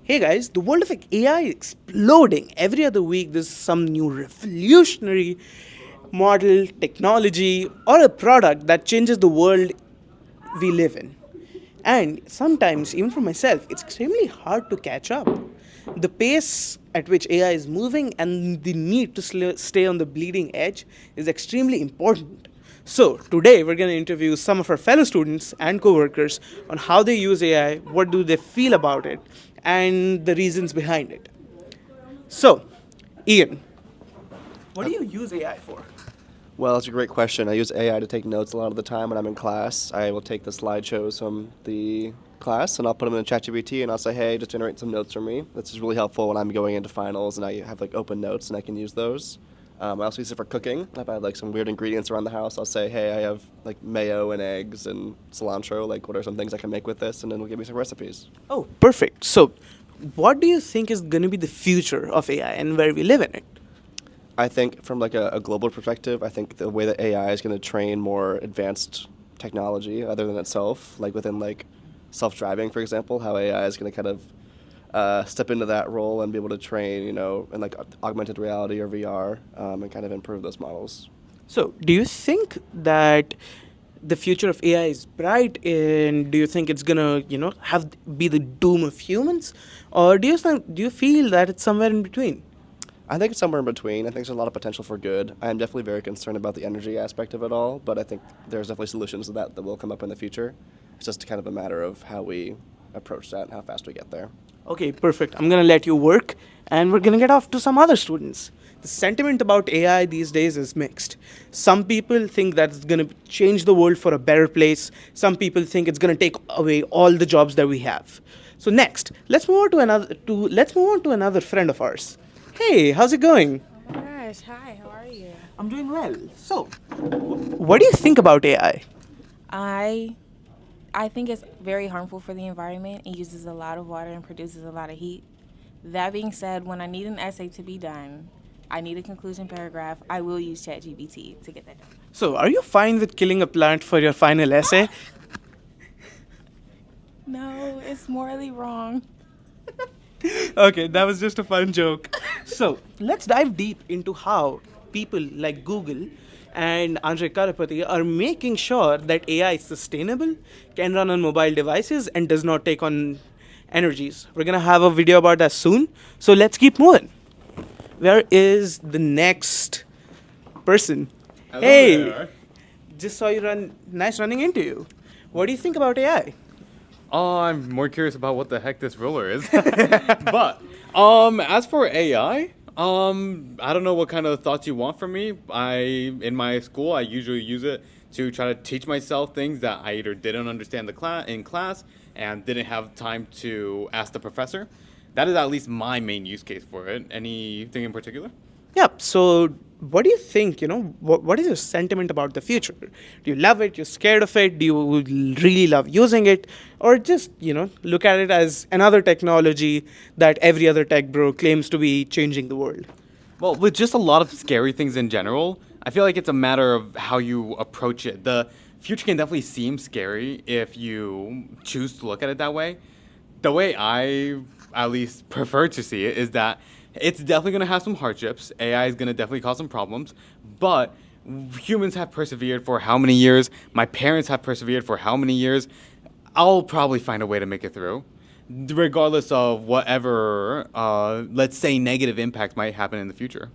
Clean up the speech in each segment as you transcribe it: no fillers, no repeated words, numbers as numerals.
Hey guys, the world of AI is exploding. Every other week, there's some new revolutionary model, technology, or a product that changes the world we live in. And sometimes, even for myself, it's extremely hard to catch up. The pace at which AI is moving and the need to stay on the bleeding edge is extremely important. So, today we're going to interview some of our fellow students and coworkers on how they use AI, what do they feel about it, and the reasons behind it. So, Ian, what do you use AI for? Well, that's a great question. I use AI to take notes a lot of the time when I'm in class. I will take the slideshows from the class and I'll put them in ChatGPT and I'll say, hey, just generate some notes for me. This is really helpful when I'm going into finals and I have like open notes and I can use those. I also use it for cooking. If I have like some weird ingredients around the house, I'll say, hey, I have like mayo and eggs and cilantro. Like, what are some things I can make with this? And then it'll give me some recipes. Oh, perfect. So, what do you think is going to be the future of AI and where we live in it? I think from like a global perspective, I think the way that AI is going to train more advanced technology other than itself, like within like self-driving, for example, how AI is going to kind of step into that role and be able to train, in like augmented reality or VR, and kind of improve those models. So, do you think that the future of AI is bright, and do you think it's gonna, have be the doom of humans, or do you feel that it's somewhere in between? I think it's somewhere in between. I think there's a lot of potential for good. I am definitely very concerned about the energy aspect of it all, but I think there's definitely solutions to that will come up in the future. It's just kind of a matter of how we approach that and how fast we get there. Okay, perfect. I'm gonna let you work, and we're gonna get off to some other students. The sentiment about AI these days is mixed. Some people think that it's gonna change the world for a better place. Some people think it's gonna take away all the jobs that we have. So next, let's move on to another friend of ours. Hey, how's it going? Oh my gosh, hi, how are you? I'm doing well. So, what do you think about AI? I I think it's very harmful for the environment. It uses a lot of water and produces a lot of heat. That being said, when I need an essay to be done, I need a conclusion paragraph, I will use ChatGPT to get that done. So, are you fine with killing a plant for your final essay? No, it's morally wrong. Okay, that was just a fun joke. So, let's dive deep into how people like Google and Andre Karapati are making sure that AI is sustainable, can run on mobile devices, and does not take on energies. We're gonna have a video about that soon. So, let's keep moving. Where is the next person? Hello Hey, there. just saw you run. Nice running into you. What do you think about AI? Oh, I'm more curious about what the heck this ruler is. But as for AI, I don't know what kind of thoughts you want from me. In my school, I usually use it to try to teach myself things that I either didn't understand in class and didn't have time to ask the professor. That is at least my main use case for it. Anything in particular? Yeah, so what do you think, what is your sentiment about the future? Do you love it? You're scared of it? Do you really love using it? Or just, look at it as another technology that every other tech bro claims to be changing the world? Well, with just a lot of scary things in general, I feel like it's a matter of how you approach it. The future can definitely seem scary if you choose to look at it that way. The way I at least prefer to see it is that it's definitely going to have some hardships. AI is going to definitely cause some problems, but humans have persevered for how many years? My parents have persevered for how many years? I'll probably find a way to make it through, regardless of whatever, let's say, negative impact might happen in the future.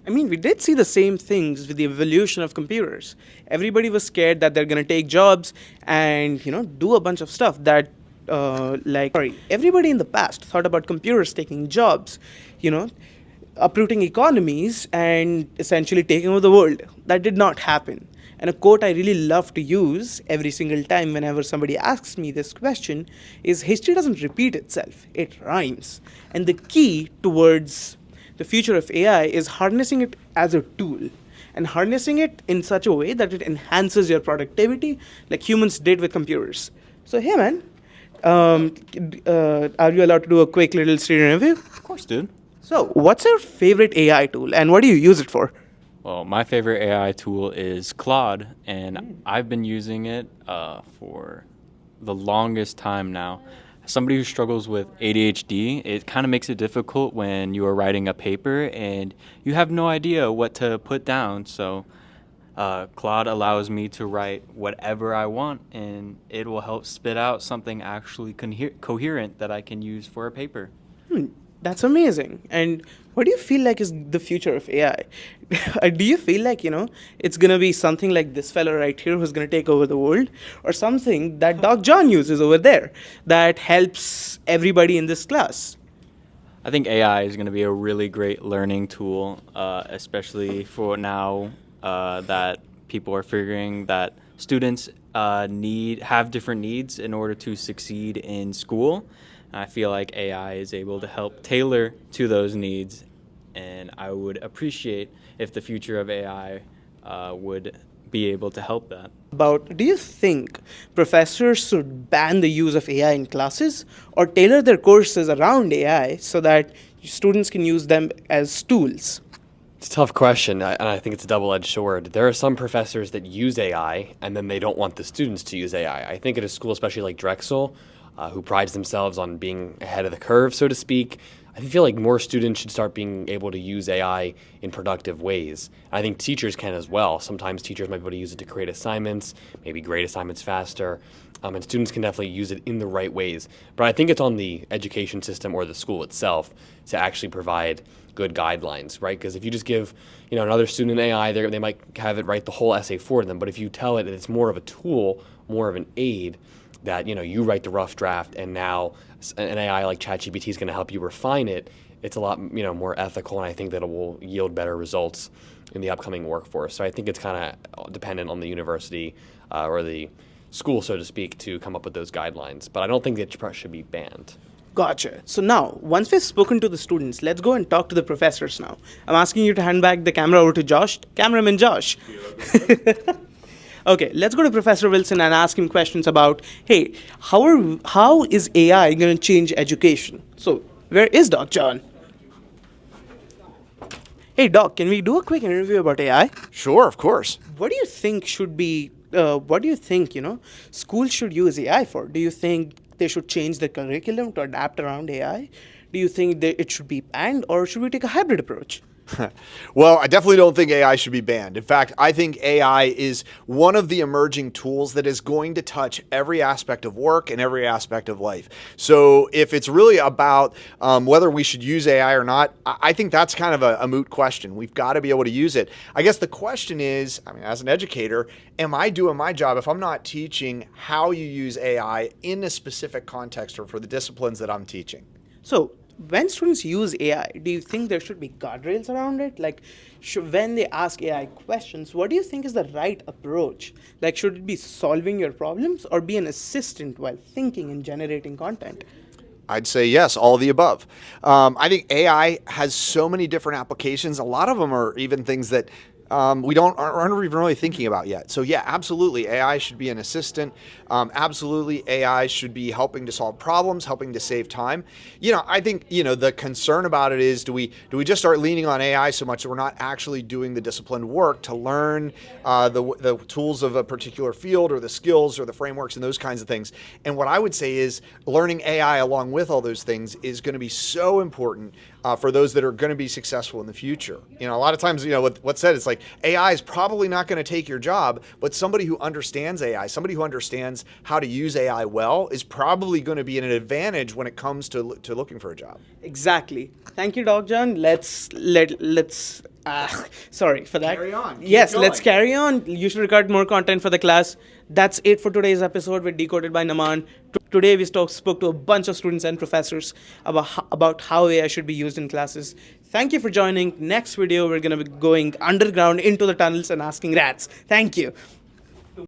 I mean, we did see the same things with the evolution of computers. Everybody was scared that they're going to take jobs and, do a bunch of stuff that, everybody in the past thought about computers taking jobs, uprooting economies and essentially taking over the world. That did not happen. And a quote I really love to use every single time whenever somebody asks me this question is history doesn't repeat itself, it rhymes. And the key towards the future of AI is harnessing it as a tool and harnessing it in such a way that it enhances your productivity like humans did with computers. So, hey man, are you allowed to do a quick little student review? Of course, dude. So, what's your favorite AI tool and what do you use it for? Well, my favorite AI tool is Claude, and I've been using it for the longest time now. somebody who struggles with ADHD, it kind of makes it difficult when you are writing a paper and you have no idea what to put down. So Claude allows me to write whatever I want, and it will help spit out something actually coherent that I can use for a paper. That's amazing. And what do you feel like is the future of AI? Do you feel like, it's going to be something like this fellow right here who's going to take over the world, or something that Doc John uses over there that helps everybody in this class? I think AI is going to be a really great learning tool, especially for now that people are figuring that students have different needs in order to succeed in school. I feel like AI is able to help tailor to those needs, and I would appreciate if the future of AI would be able to help that. Do you think professors should ban the use of AI in classes or tailor their courses around AI so that students can use them as tools? It's a tough question, and I think it's a double-edged sword. There are some professors that use AI, and then they don't want the students to use AI. I think at a school, especially like Drexel, who prides themselves on being ahead of the curve, so to speak, I feel like more students should start being able to use AI in productive ways. And I think teachers can as well. Sometimes teachers might be able to use it to create assignments, maybe grade assignments faster, and students can definitely use it in the right ways. But I think it's on the education system or the school itself to actually provide good guidelines, right? Because if you just give another student an AI, they might have it write the whole essay for them. But if you tell it that it's more of a tool, more of an aid, that you write the rough draft and now an AI like ChatGPT is going to help you refine it, it's a lot more ethical, and I think that it will yield better results in the upcoming workforce. So I think it's kind of dependent on the university or the school, so to speak, to come up with those guidelines. But I don't think it should be banned. Gotcha. So now, once we've spoken to the students, let's go and talk to the professors now. I'm asking you to hand back the camera over to Josh. Cameraman Josh. Okay, let's go to Professor Wilson and ask him questions about, hey, how is AI going to change education? So, where is Doc John? Hey, Doc, can we do a quick interview about AI? Sure, of course. What do you think schools should use AI for? Do you think they should change the curriculum to adapt around AI? Do you think that it should be banned, or should we take a hybrid approach? Well, I definitely don't think AI should be banned. In fact, I think AI is one of the emerging tools that is going to touch every aspect of work and every aspect of life. So if it's really about whether we should use AI or not, I think that's kind of a moot question. We've got to be able to use it. I guess the question is, as an educator, am I doing my job if I'm not teaching how you use AI in a specific context or for the disciplines that I'm teaching? So, when students use AI, do you think there should be guardrails around it? Like, when they ask AI questions, what do you think is the right approach? Like, should it be solving your problems or be an assistant while thinking and generating content? I'd say yes, all of the above. I think AI has so many different applications. A lot of them are even things that aren't even really thinking about yet. So yeah, absolutely, AI should be an assistant. Absolutely, AI should be helping to solve problems, helping to save time. I think the concern about it is, do we just start leaning on AI so much that we're not actually doing the disciplined work to learn the tools of a particular field, or the skills, or the frameworks, and those kinds of things. And what I would say is, learning AI along with all those things is going to be so important for those that are going to be successful in the future. A lot of times, what's said, it's like AI is probably not going to take your job, but somebody who understands AI, somebody who understands how to use AI well, is probably going to be an advantage when it comes to looking for a job. Exactly. Thank you, Doc John. Let's sorry for that. Carry on. Keep Yes, going. let's carry on. You should record more content for the class. That's it for today's episode with Decoded by Naman. Today we spoke to a bunch of students and professors about how AI should be used in classes. Thank you for joining. Next video, we're going to be going underground into the tunnels and asking rats. Thank you.